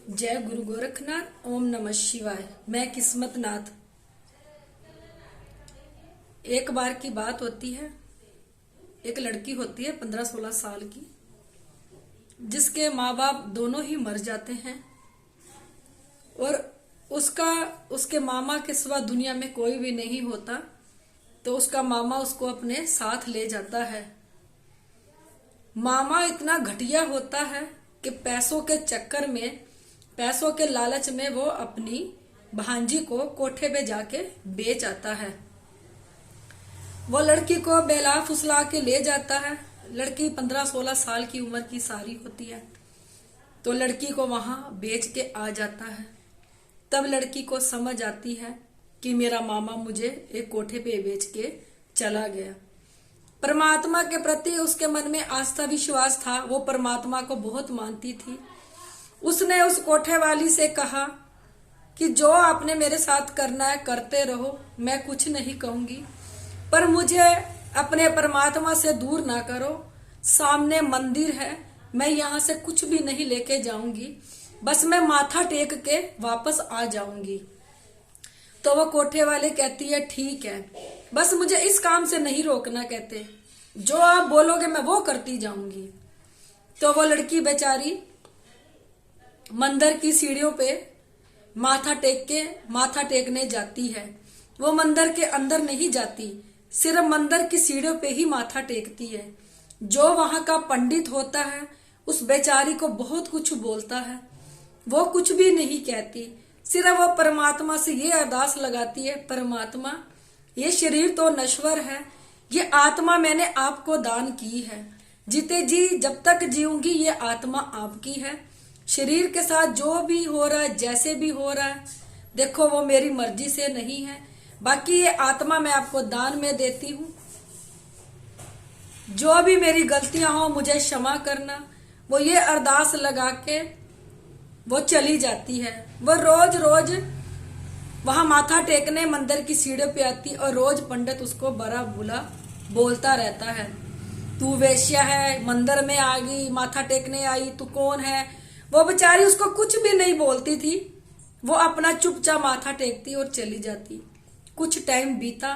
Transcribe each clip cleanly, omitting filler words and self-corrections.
जय गुरु गोरखनाथ। ओम नमः शिवाय। मैं किस्मत नाथ। एक बार की बात होती है, एक लड़की होती है 15-16 साल की, जिसके माँ बाप दोनों ही मर जाते हैं और उसके मामा के सिवा दुनिया में कोई भी नहीं होता। तो उसका मामा उसको अपने साथ ले जाता है। मामा इतना घटिया होता है कि पैसों के चक्कर में, पैसों के लालच में वो अपनी भांजी को कोठे पे जाके बेच आता है। वो लड़की को बहला फुसला के ले जाता है। लड़की 15-16 साल की उम्र की सारी होती है। तो लड़की को वहां बेच के आ जाता है। तब लड़की को समझ आती है कि मेरा मामा मुझे एक कोठे पे बेच के चला गया। परमात्मा के प्रति उसके मन में आस्था विश्वास था। वो परमात्मा को बहुत मानती थी। उसने उस कोठे वाली से कहा कि जो आपने मेरे साथ करना है करते रहो, मैं कुछ नहीं कहूंगी, पर मुझे अपने परमात्मा से दूर ना करो। सामने मंदिर है, मैं यहाँ से कुछ भी नहीं लेके जाऊंगी, बस मैं माथा टेक के वापस आ जाऊंगी। तो वो कोठे वाले कहती है ठीक है, बस मुझे इस काम से नहीं रोकना। कहते जो आप बोलोगे मैं वो करती जाऊंगी। तो वो लड़की बेचारी मंदिर की सीढ़ियों पे माथा टेकने जाती है। वो मंदिर के अंदर नहीं जाती, सिर्फ मंदिर की सीढ़ियों पे ही माथा टेकती है। जो वहां का पंडित होता है उस बेचारी को बहुत कुछ बोलता है, वो कुछ भी नहीं कहती। सिर्फ वो परमात्मा से ये अरदास लगाती है, परमात्मा ये शरीर तो नश्वर है, ये आत्मा मैंने आपको दान की है। जीते जी जब तक जीऊंगी ये आत्मा आपकी है। शरीर के साथ जो भी हो रहा है, जैसे भी हो रहा है, देखो वो मेरी मर्जी से नहीं है, बाकी ये आत्मा मैं आपको दान में देती हूँ। जो भी मेरी गलतियां हो मुझे क्षमा करना। वो ये अरदास लगा के वो चली जाती है। वो रोज रोज वहां माथा टेकने मंदिर की सीढ़ियों पे आती और रोज पंडित उसको बड़ा बुला बोलता रहता है, तू वेश्या है, मंदिर में आ गई, माथा टेकने आई, तू कौन है। वो बेचारी उसको कुछ भी नहीं बोलती थी। वो अपना चुपचाप माथा टेकती और चली जाती। कुछ टाइम बीता,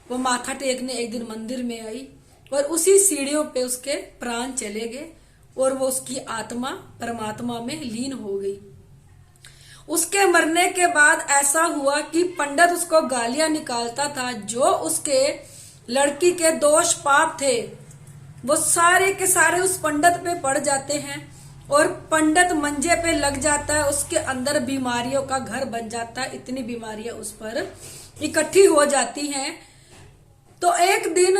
वो माथा टेकने एक दिन मंदिर में आई और उसी सीढ़ियों पे उसके प्राण चले गए और वो उसकी आत्मा परमात्मा में लीन हो गई। उसके मरने के बाद ऐसा हुआ कि पंडित उसको गालियां निकालता था। जो उसके लड़की के दोष पाप थे वो सारे के सारे उस पंडित पे पड़ जाते हैं और पंडित मंजे पे लग जाता है। उसके अंदर बीमारियों का घर बन जाता है। इतनी बीमारियां उस पर इकट्ठी हो जाती हैं। तो एक दिन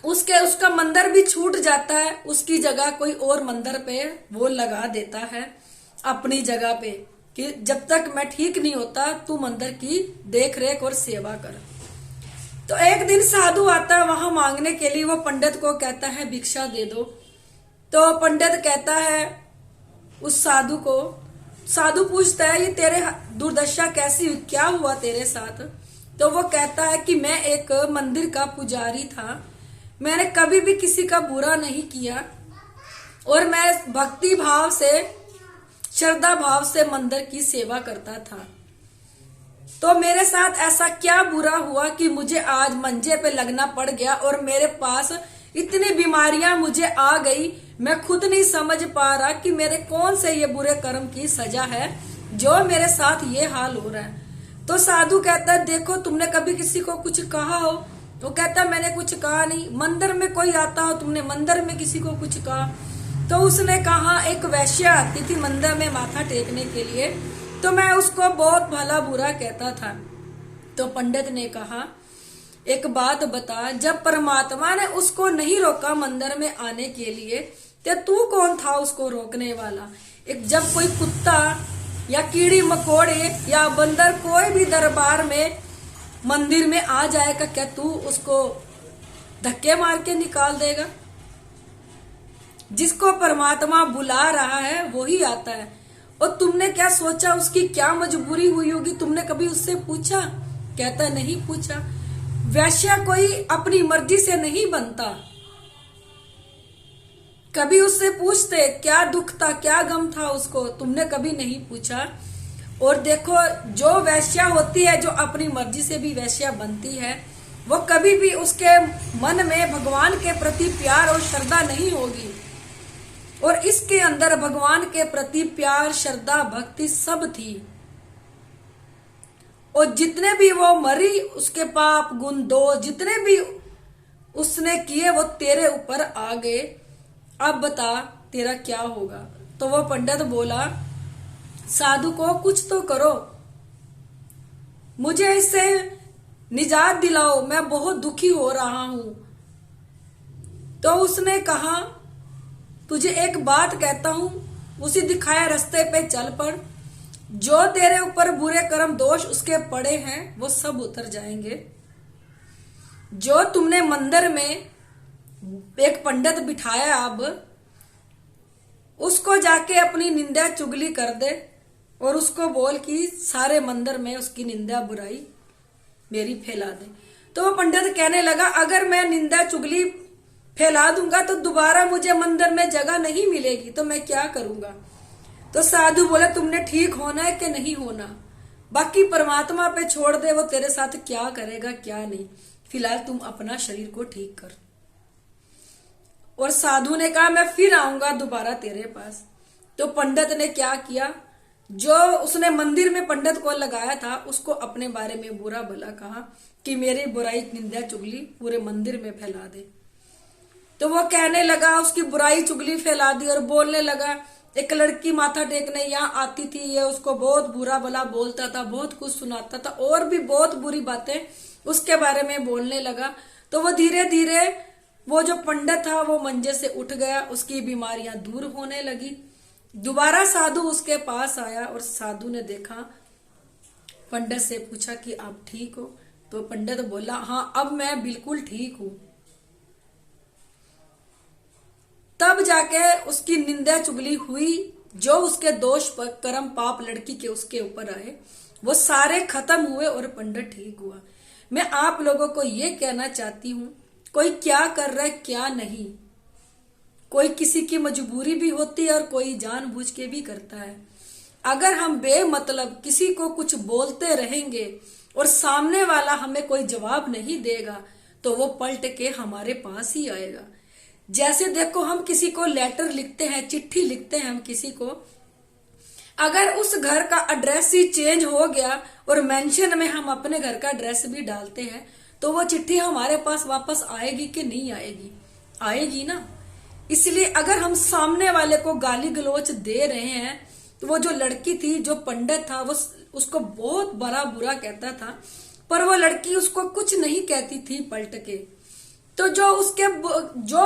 उसका मंदिर भी छूट जाता है। उसकी जगह कोई और मंदिर पे वो लगा देता है अपनी जगह पे कि जब तक मैं ठीक नहीं होता तू मंदिर की देख रेख और सेवा कर। तो एक दिन साधु आता है वहां मांगने के लिए। वो पंडित को कहता है भिक्षा दे दो। तो पंडित कहता है उस साधु को, साधु पूछता है ये तेरे दुर्दशा कैसी हुई, क्या हुआ तेरे साथ। तो वो कहता है कि मैं एक मंदिर का पुजारी था, मैंने कभी भी किसी का बुरा नहीं किया और मैं भक्ति भाव से, श्रद्धा भाव से मंदिर की सेवा करता था। तो मेरे साथ ऐसा क्या बुरा हुआ कि मुझे आज मंजे पे लगना पड़ गया और मेरे पास इतनी बीमारियां मुझे आ गई। मैं खुद नहीं समझ पा रहा कि मेरे कौन से ये बुरे कर्म की सजा है जो मेरे साथ ये हाल हो रहा है। तो साधु कहता है देखो तुमने कभी किसी को कुछ कहा हो। तो कहता मैंने कुछ कहा नहीं। मंदिर में कोई आता हो, तुमने मंदिर में किसी को कुछ कहा। तो उसने कहा एक वैश्या आती थी मंदिर में माथा टेकने के लिए, तो मैं उसको बहुत भला बुरा कहता था। तो पंडित ने कहा एक बात बता, जब परमात्मा ने उसको नहीं रोका मंदिर में आने के लिए तो तू कौन था उसको रोकने वाला। एक जब कोई कुत्ता या कीड़ी मकोड़े या बंदर कोई भी दरबार में मंदिर में आ जाएगा, क्या तू उसको धक्के मार के निकाल देगा। जिसको परमात्मा बुला रहा है वही आता है। और तुमने क्या सोचा उसकी क्या मजबूरी हुई होगी, तुमने कभी उससे पूछा। कहता नहीं पूछा। वैश्या कोई अपनी मर्जी से नहीं बनता। कभी उससे पूछते क्या दुख था, क्या गम था उसको, तुमने कभी नहीं पूछा। और देखो, जो वैश्या होती है, जो अपनी मर्जी से भी वैश्या बनती है, वो कभी भी उसके मन में भगवान के प्रति प्यार और श्रद्धा नहीं होगी। और इसके अंदर भगवान के प्रति प्यार, श्रद्धा, भक्ति सब थी। और जितने भी वो मरी, उसके पाप गुण दोष जितने भी उसने किए वो तेरे ऊपर आ गए। अब बता तेरा क्या होगा। तो वो पंडित बोला, साधु को कुछ तो करो, मुझे इससे निजात दिलाओ, मैं बहुत दुखी हो रहा हूं। तो उसने कहा, तुझे एक बात कहता हूं, उसी दिखाए रास्ते पे चल पड़। जो तेरे ऊपर बुरे कर्म दोष उसके पड़े हैं वो सब उतर जाएंगे। जो तुमने मंदिर में एक पंडित बिठाया, अब उसको जाके अपनी निंदा चुगली कर दे और उसको बोल कि सारे मंदिर में उसकी निंदा बुराई मेरी फैला दे। तो वो पंडित कहने लगा, अगर मैं निंदा चुगली फैला दूंगा तो दोबारा मुझे मंदिर में जगह नहीं मिलेगी, तो मैं क्या करूंगा। तो साधु बोला, तुमने ठीक होना है कि नहीं होना, बाकी परमात्मा पे छोड़ दे, वो तेरे साथ क्या करेगा क्या नहीं, फिलहाल तुम अपना शरीर को ठीक कर। और साधु ने कहा, मैं फिर आऊंगा दोबारा तेरे पास। तो पंडित ने क्या किया, जो उसने मंदिर में पंडित को लगाया था उसको अपने बारे में बुरा भला कहा कि मेरी बुराई निंदा चुगली पूरे मंदिर में फैला दे। तो वो कहने लगा, उसकी बुराई चुगली फैला दी और बोलने लगा, एक लड़की माथा टेकने यहाँ आती थी, ये उसको बहुत बुरा भला बोलता था, बहुत कुछ सुनाता था, और भी बहुत बुरी बातें उसके बारे में बोलने लगा। तो वो धीरे धीरे वो जो पंडित था वो मंजे से उठ गया, उसकी बीमारियां दूर होने लगी। दोबारा साधु उसके पास आया और साधु ने देखा, पंडित से पूछा कि आप ठीक हो। तो पंडित बोला, हाँ अब मैं बिल्कुल ठीक हूं। तब जाके उसकी निंदा चुगली हुई, जो उसके दोष पर कर्म पाप लड़की के उसके ऊपर आए वो सारे खत्म हुए और पंडित ठीक हुआ। मैं आप लोगों को ये कहना चाहती हूं, कोई क्या कर रहा है क्या नहीं, कोई किसी की मजबूरी भी होती है और कोई जानबूझ के भी करता है। अगर हम बेमतलब किसी को कुछ बोलते रहेंगे और सामने वाला हमें कोई जवाब नहीं देगा तो वो पलट के हमारे पास ही आएगा। जैसे देखो, हम किसी को लेटर लिखते हैं, चिट्ठी लिखते हैं हम किसी को, अगर उस घर का एड्रेस ही चेंज हो गया और मेंशन में हम अपने घर का एड्रेस भी डालते हैं तो वो चिट्ठी हमारे पास वापस आएगी कि नहीं आएगी, आएगी ना। इसलिए अगर हम सामने वाले को गाली गलौच दे रहे हैं, तो वो जो लड़की थी, जो पंडित था, वो उसको बहुत बड़ा बुरा कहता था, पर वो लड़की उसको कुछ नहीं कहती थी पलट के। तो जो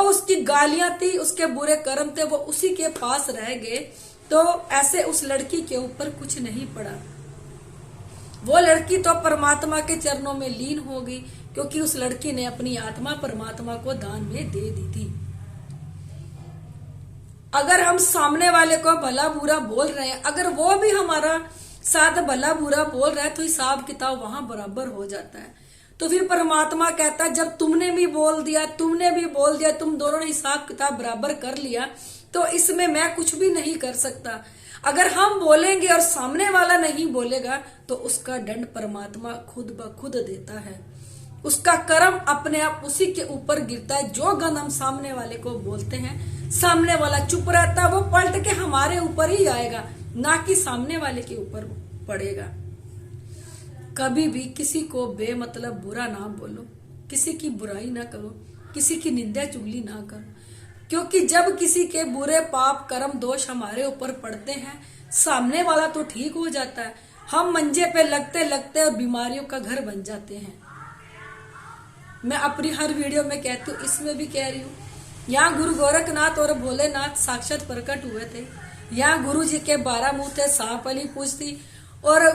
उसकी गालियां थी, उसके बुरे कर्म थे, वो उसी के पास रह गए। तो ऐसे उस लड़की के ऊपर कुछ नहीं पड़ा। वो लड़की तो परमात्मा के चरणों में लीन हो गई, क्योंकि उस लड़की ने अपनी आत्मा परमात्मा को दान में दे दी थी। अगर हम सामने वाले को भला बुरा बोल रहे हैं, अगर वो भी हमारा साथ भला बुरा बोल रहा है, तो हिसाब किताब वहां बराबर हो जाता है। तो फिर परमात्मा कहता है, जब तुमने भी बोल दिया, तुम दोनों ने हिसाब किताब बराबर कर लिया, तो इसमें मैं कुछ भी नहीं कर सकता। अगर हम बोलेंगे और सामने वाला नहीं बोलेगा तो उसका दंड परमात्मा खुद ब खुद देता है। उसका कर्म अपने आप उसी के ऊपर गिरता है। जो गन हम सामने वाले को बोलते हैं, सामने वाला चुप रहता है, वो पलट के हमारे ऊपर ही आएगा, ना कि सामने वाले के ऊपर पड़ेगा। कभी भी किसी को बेमतलब बुरा ना बोलो, किसी की बुराई ना करो, किसी की निंदा चुगली ना करो, क्योंकि जब किसी के बुरे पाप कर्म दोष हमारे ऊपर पड़ते हैं, सामने वाला तो ठीक हो जाता है, हम मंजे पे लगते लगते और बीमारियों का घर बन जाते हैं। मैं अपनी हर वीडियो में कहती हूँ, इसमें भी कह रही हूँ, यहाँ गुरु गोरखनाथ और भोलेनाथ साक्षात प्रकट हुए थे। यहाँ गुरु जी के 12 मुंह थे, सांप वाली पूंछ थी, और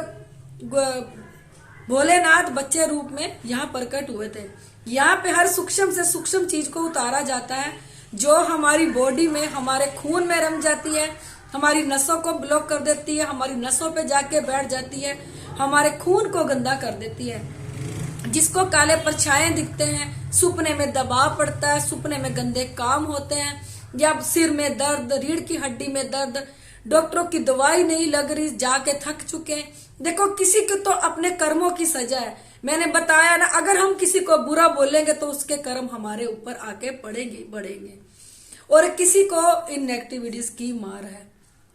भोलेनाथ बच्चे रूप में यहाँ प्रकट हुए थे। यहाँ पे हर सूक्ष्म से सूक्ष्म चीज को उतारा जाता है, जो हमारी बॉडी में, हमारे खून में रम जाती है, हमारी नसों को ब्लॉक कर देती है, हमारी नसों पे जाके बैठ जाती है, हमारे खून को गंदा कर देती है। जिसको काले परछाएं दिखते हैं, सुपने में दबाव पड़ता है, सुपने में गंदे काम होते हैं, या सिर में दर्द, रीढ़ की हड्डी में दर्द, डॉक्टरों की दवाई नहीं लग रही, जाके थक चुके हैं। देखो किसी को तो अपने कर्मों की सजा है। मैंने बताया ना, अगर हम किसी को बुरा बोलेंगे तो उसके कर्म हमारे ऊपर आके पड़ेंगे बढ़ेंगे। और किसी को इन नेगेटिविटीज की मार है।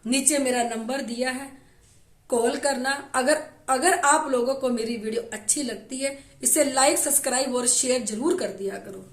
नीचे मेरा नंबर दिया है, कॉल करना। अगर आप लोगों को मेरी वीडियो अच्छी लगती है, इसे लाइक, सब्सक्राइब और शेयर जरूर कर दिया करो।